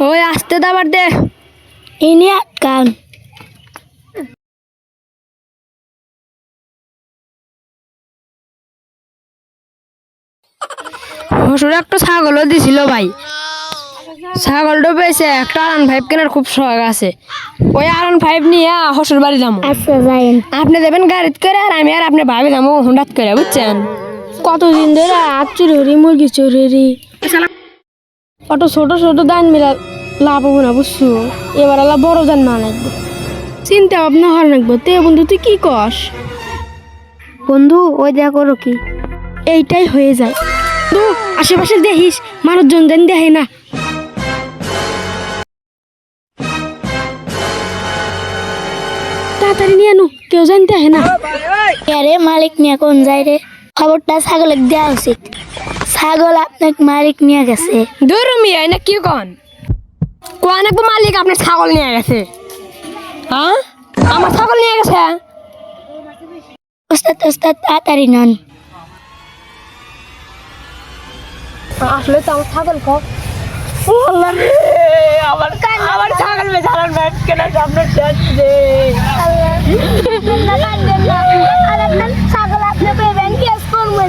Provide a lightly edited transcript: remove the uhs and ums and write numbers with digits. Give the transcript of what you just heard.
ওই আসতে দাবার দে ইনি আটকান। হসুর একটা ছাগলও দিছিল ভাই, ছাগলটা পেয়েছে একটা R15 কেনার খুব শখ আছে। ওই R15 নিয়ে হসুর বাড়ি যাবো। আচ্ছা যাইন। আপনি দেবেন গাড়িত করে আর আমি আর আপনি ভাবি যাবো হুন্ডাত করে, বুঝছেন? কতদিন ধরে আজ চুরি মুরগি চুরি অত ছোট ছোট দান মিলা লাভ হবো না, বুঝছো? এবার আলা বড় দান না লাগবে, চিন্তা ভাবনা হওয়ার লাগবে। তে বন্ধু তুই কি কস? বন্ধু ওই দেখা করো কি এইটাই হয়ে যায়। বন্ধু আশেপাশে দেখিস মানুষজন যেন দেখে না। তাড়াতাড়ি নিয়ে আনু, কেউ যেন দেখে না। আরে মালিক নিয়ে কোন যায় রে? খবরটা ছাগলের দেওয়া উচিত। ছাগল আপনার মালিক নিয়ে গেছে। দূর মিয়া না কি কন কোন একটু মালিক আপনার ছাগল নিয়ে গেছে? হ্যাঁ আমার ছাগল নিয়ে গেছে। ওস্তাদ ওস্তাদ তাড়াতাড়ি নন। আসলে তো আমার ছাগল কো আমার ছাগল বেচারার ব্যাট কেনা সামনে শেষ রে। ছাগল আপনি পেবেন, কেস করবো।